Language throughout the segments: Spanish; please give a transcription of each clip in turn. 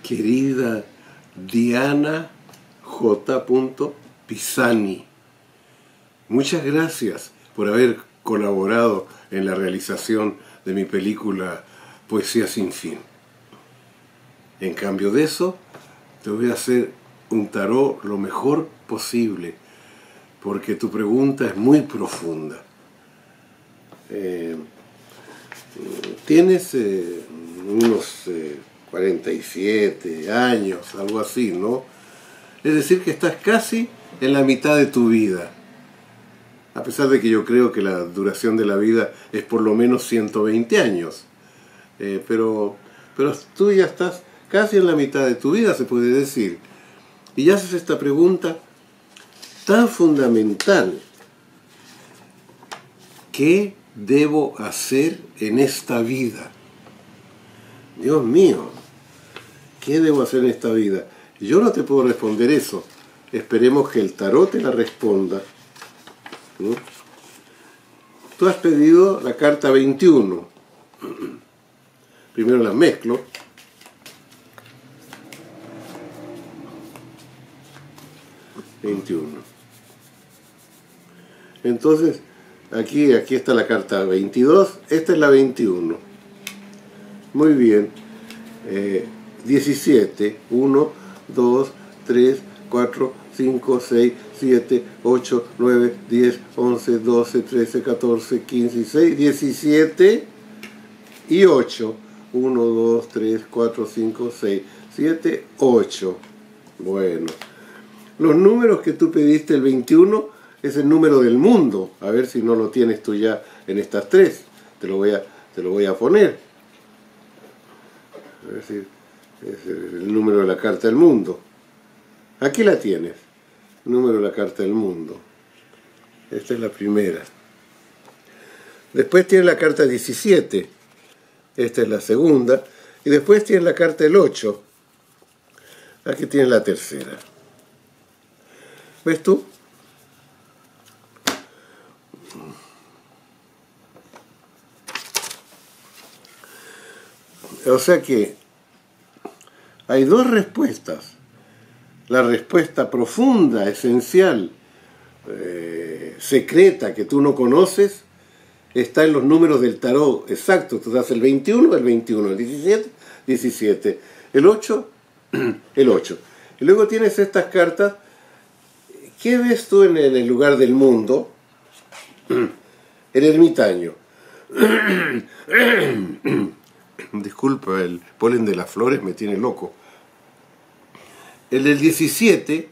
querida Diana J. Pisani. Muchas gracias por haber colaborado en la realización de mi película Poesía sin fin. En cambio de eso, te voy a hacer un tarot lo mejor posible, porque tu pregunta es muy profunda. Tienes unos 47 años, algo así, ¿no? Es decir, que estás casi en la mitad de tu vida. A pesar de que yo creo que la duración de la vida es por lo menos 120 años. Pero tú ya estás casi en la mitad de tu vida, se puede decir. Y haces esta pregunta tan fundamental. ¿Qué debo hacer en esta vida? Dios mío, ¿qué debo hacer en esta vida? Yo no te puedo responder eso. Esperemos que el tarot te la responda. ¿No? Tú has pedido la carta 21. Primero la mezclo. Entonces, aquí está la carta 22. Esta es la 21. Muy bien. 17. 1, 2, 3, 4, 5, 6, 7, 8, 9, 10, 11, 12, 13, 14, 15, 16, 17 y 8. 1, 2, 3, 4, 5, 6, 7, 8. Bueno. Los números que tú pediste, el 21, es el número del mundo. A ver si no lo tienes tú ya en estas tres. Te lo voy a poner. A ver si es el número de la carta del mundo. Aquí la tienes. Número de la carta del mundo. Esta es la primera. Después tienes la carta 17. Esta es la segunda. Y después tienes la carta del 8. Aquí tienes la tercera. ¿Ves tú? O sea que hay dos respuestas. La respuesta profunda, esencial, secreta, que tú no conoces, está en los números del tarot. Exacto, tú das el 21, el 21, el 17, 17, el 8, el 8. Y luego tienes estas cartas. ¿Qué ves tú en el lugar del mundo? El ermitaño. Disculpa, el polen de las flores me tiene loco. El del 17,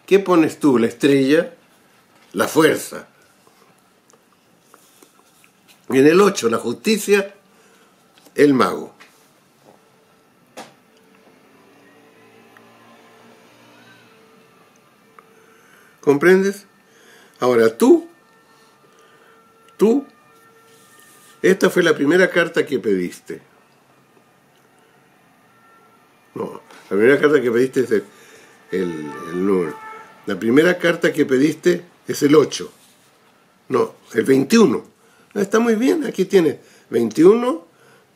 ¿qué pones tú? La estrella, la fuerza. En el 8, la justicia, el mago. ¿Comprendes? Ahora tú, esta fue la primera carta que pediste. No, la primera carta que pediste es el número. La primera carta que pediste es el 8. No, el 21. Está muy bien, aquí tienes 21,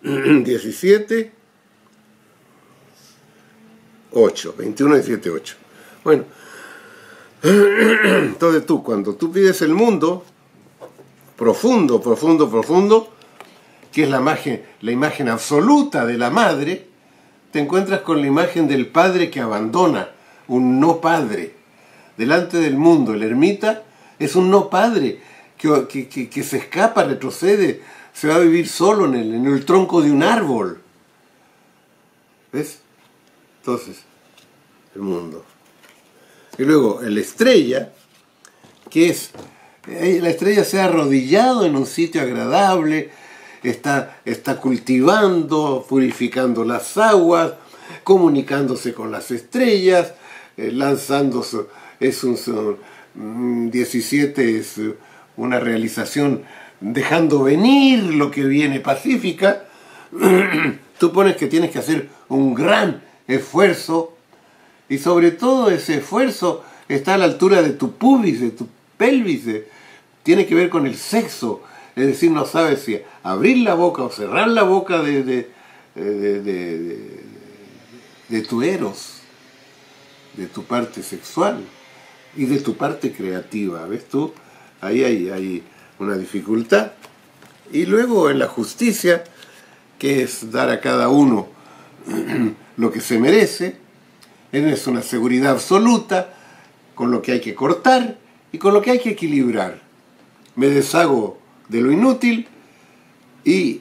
17, 8. 21, 17, 8. Bueno. Entonces tú, cuando tú pides el mundo profundo, que es la imagen absoluta de la madre, te encuentras con la imagen del padre que abandona, un no padre. Delante del mundo, el ermita es un no padre que se escapa, retrocede, se va a vivir solo en el tronco de un árbol. ¿Ves? Entonces, el mundo. Y luego la estrella, que es, la estrella se ha arrodillado en un sitio agradable, está cultivando, purificando las aguas, comunicándose con las estrellas, lanzándose, 17 es una realización dejando venir lo que viene pacífica. Tú pones que tienes que hacer un gran esfuerzo. Y sobre todo ese esfuerzo está a la altura de tu pubis, de tu pelvis. Tiene que ver con el sexo. Es decir, no sabes si abrir la boca o cerrar la boca de tu eros, de tu parte sexual y de tu parte creativa. ¿Ves tú? Ahí hay una dificultad. Y luego en la justicia, que es dar a cada uno lo que se merece, es una seguridad absoluta con lo que hay que cortar y con lo que hay que equilibrar. Me deshago de lo inútil y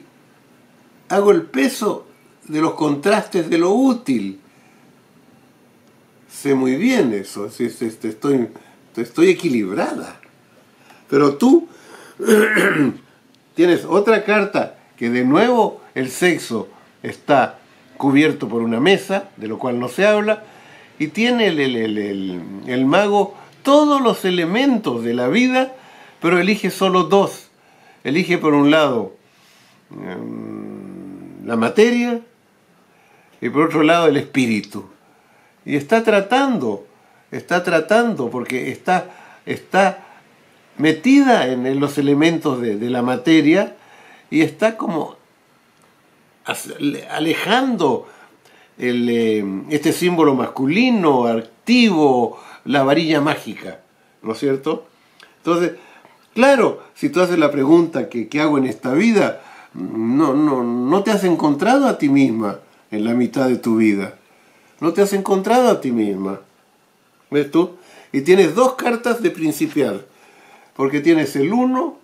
hago el peso de los contrastes de lo útil. Sé muy bien eso, estoy equilibrada. Pero tú tienes otra carta que de nuevo el sexo está cubierto por una mesa, de lo cual no se habla, y tiene el mago todos los elementos de la vida, pero elige solo dos. Elige por un lado la materia y por otro lado el espíritu. Y está tratando, porque está metida en los elementos de la materia y está como alejando este símbolo masculino, activo, la varilla mágica, ¿no es cierto? Entonces, claro, si tú haces la pregunta ¿qué hago en esta vida? No te has encontrado a ti misma en la mitad de tu vida. No te has encontrado a ti misma. ¿Ves tú? Y tienes dos cartas de principiar, porque tienes el 1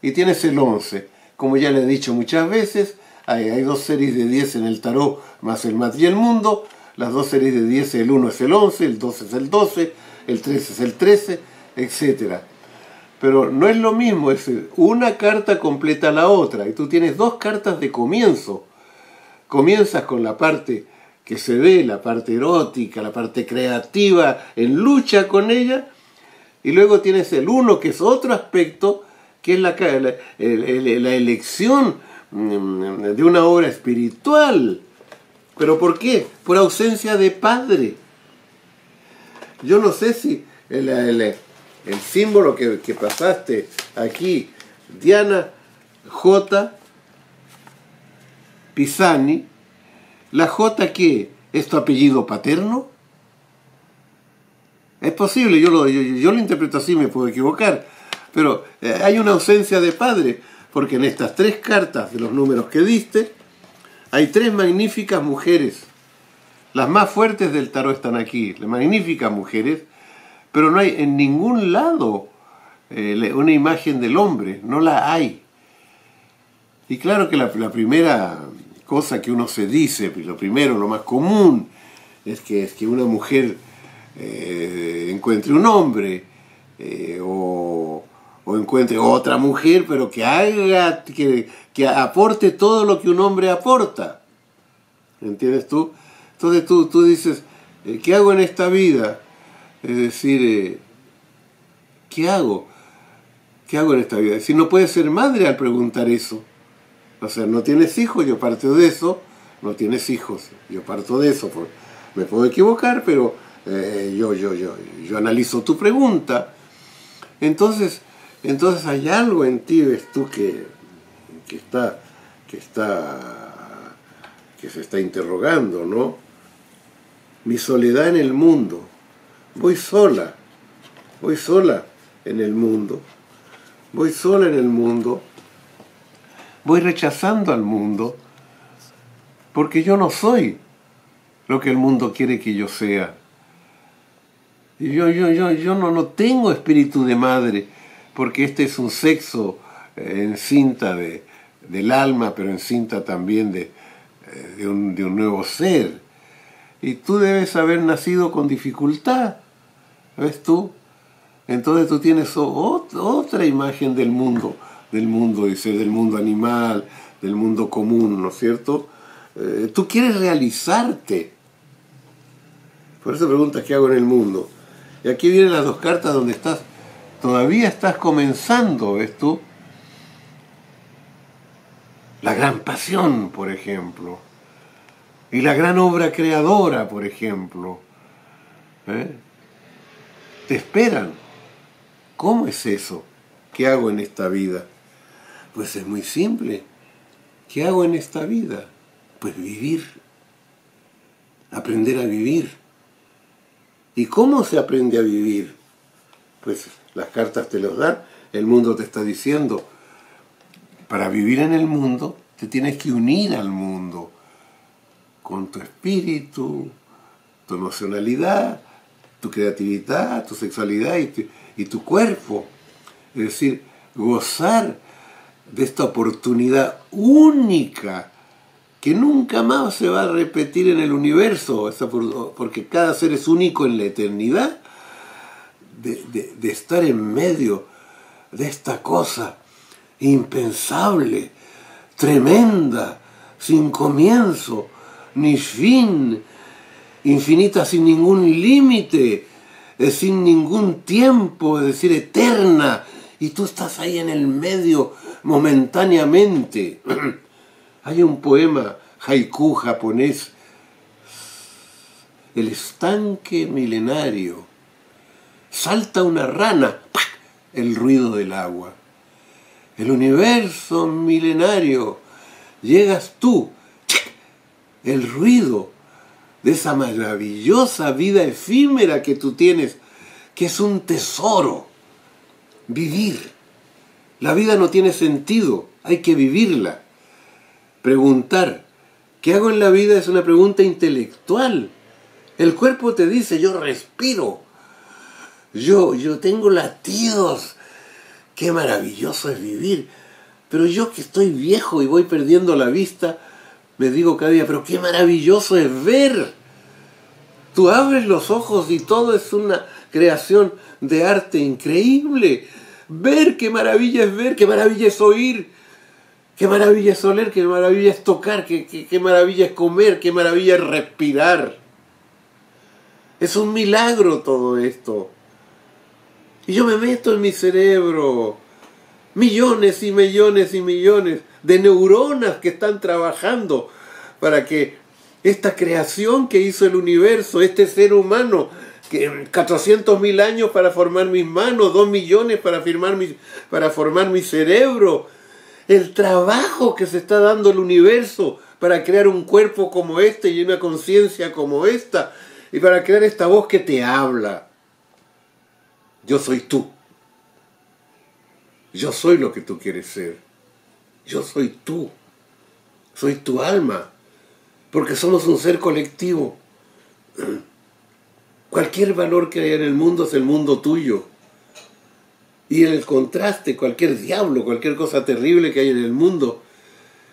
y tienes el 11. Como ya le he dicho muchas veces, hay dos series de 10 en el tarot, más el mat y el mundo. Las dos series de 10, el 1 es el 11, el 12 es el 12, el 13 es el 13, etc. Pero no es lo mismo, es una carta completa la otra, y tú tienes dos cartas de comienzo. Comienzas con la parte que se ve, la parte erótica, la parte creativa, en lucha con ella, y luego tienes el 1, que es otro aspecto, que es la elección de una obra espiritual. ¿Pero por qué? Por ausencia de padre. Yo no sé si el símbolo que pasaste aquí, Diana J. Pisani, ¿la J qué? ¿Es tu apellido paterno? Es posible, yo lo interpreto así, me puedo equivocar, pero hay una ausencia de padre, porque en estas tres cartas de los números que diste, hay tres magníficas mujeres. Las más fuertes del tarot están aquí, las magníficas mujeres, pero no hay en ningún lado una imagen del hombre, no la hay. Y claro que la primera cosa que uno se dice, lo primero, lo más común, es que una mujer encuentre un hombre o encuentre otra mujer, pero que haga, que aporte todo lo que un hombre aporta. ¿Entiendes tú? Entonces tú dices, ¿qué hago en esta vida? Es decir, ¿qué hago? ¿Qué hago en esta vida? Es decir, no puedes ser madre al preguntar eso. O sea, no tienes hijos, yo parto de eso. No tienes hijos, yo parto de eso. Me puedo equivocar, pero yo analizo tu pregunta. Entonces hay algo en ti, ves tú, que se está interrogando, ¿no? Mi soledad en el mundo. Voy sola en el mundo. Voy sola en el mundo. Voy rechazando al mundo porque yo no soy lo que el mundo quiere que yo sea. Y yo no tengo espíritu de madre, porque este es un sexo encinta del alma, pero encinta también de un nuevo ser. Y tú debes haber nacido con dificultad, ¿ves tú? Entonces tú tienes otra imagen del mundo, dice, del mundo animal, del mundo común, ¿no es cierto? Tú quieres realizarte. Por eso preguntas qué hago en el mundo. Y aquí vienen las dos cartas donde todavía estás comenzando, ¿ves tú? La gran pasión, por ejemplo. Y la gran obra creadora, por ejemplo. Te esperan. ¿Cómo es eso? ¿Qué hago en esta vida? Pues es muy simple. ¿Qué hago en esta vida? Pues vivir. aprender a vivir. ¿Y cómo se aprende a vivir? Pues las cartas te los dan, el mundo te está diciendo. Para vivir en el mundo, te tienes que unir al mundo, con tu espíritu, tu emocionalidad, tu creatividad, tu sexualidad y tu cuerpo. Es decir, gozar de esta oportunidad única que nunca más se va a repetir en el universo, porque cada ser es único en la eternidad, de estar en medio de esta cosa impensable, tremenda, sin comienzo ni fin, infinita sin ningún límite, sin ningún tiempo, es decir, eterna, y tú estás ahí en el medio momentáneamente. Hay un poema haiku japonés, el estanque milenario. Salta una rana, ¡pac!, el ruido del agua. El universo milenario, llegas tú, ¡chic!, el ruido de esa maravillosa vida efímera que tú tienes, que es un tesoro. Vivir. La vida no tiene sentido, hay que vivirla. Preguntar, ¿qué hago en la vida? Es una pregunta intelectual. El cuerpo te dice, yo respiro, yo tengo latidos, qué maravilloso es vivir. Pero yo que estoy viejo y voy perdiendo la vista, me digo cada día, pero qué maravilloso es ver. Tú abres los ojos y todo es una creación de arte increíble. Ver, qué maravilla es ver, qué maravilla es oír, qué maravilla es oler, qué maravilla es tocar, qué maravilla es comer, qué maravilla es respirar. Es un milagro todo esto. Y yo me meto en mi cerebro, millones y millones y millones de neuronas que están trabajando para que esta creación que hizo el universo, este ser humano, que 400.000 años para formar mis manos, 2 millones para formar mi cerebro, el trabajo que se está dando el universo para crear un cuerpo como este y una conciencia como esta, y para crear esta voz que te habla. Yo soy tú. Yo soy lo que tú quieres ser. Yo soy tú. Soy tu alma. Porque somos un ser colectivo. Cualquier valor que haya en el mundo es el mundo tuyo. Y en el contraste, cualquier diablo, cualquier cosa terrible que haya en el mundo,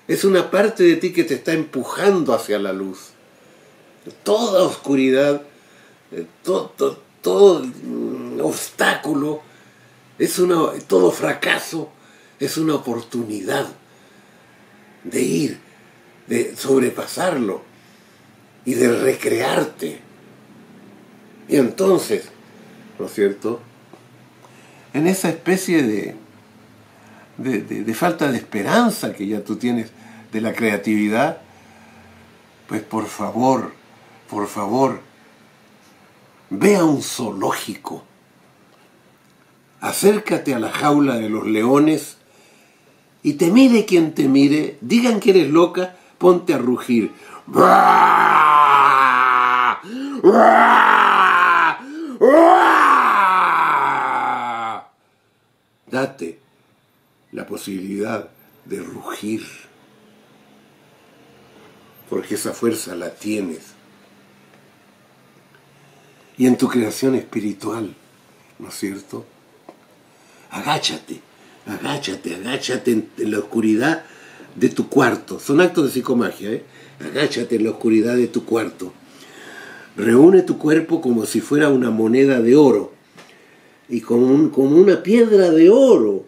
es una parte de ti que te está empujando hacia la luz. Toda oscuridad, todo obstáculo, todo fracaso es una oportunidad de ir, de sobrepasarlo y de recrearte. Y entonces, ¿no es cierto?, en esa especie de falta de esperanza que ya tú tienes de la creatividad, pues por favor, ve a un zoológico, acércate a la jaula de los leones y te mire quien te mire, digan que eres loca, ponte a rugir. Date la posibilidad de rugir, porque esa fuerza la tienes. Y en tu creación espiritual, ¿no es cierto? Agáchate en la oscuridad de tu cuarto. Son actos de psicomagia, ¿eh? Agáchate en la oscuridad de tu cuarto. Reúne tu cuerpo como si fuera una moneda de oro y como una piedra de oro.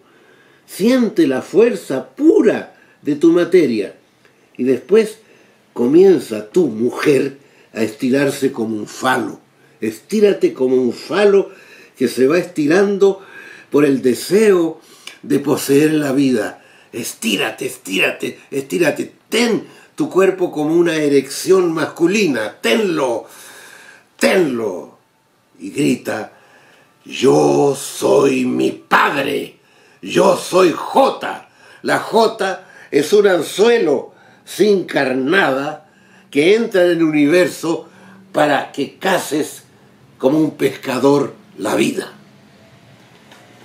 Siente la fuerza pura de tu materia. Y después comienza tu mujer a estirarse como un falo. Estírate como un falo que se va estirando por el deseo de poseer la vida. Estírate. Ten tu cuerpo como una erección masculina. Tenlo. Y grita: yo soy mi padre. Yo soy Jota. La Jota es un anzuelo sin carnada que entra en el universo para que caces como un pescador la vida.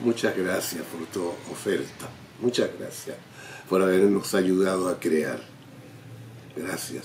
Muchas gracias por tu oferta. Muchas gracias por habernos ayudado a crear. Gracias.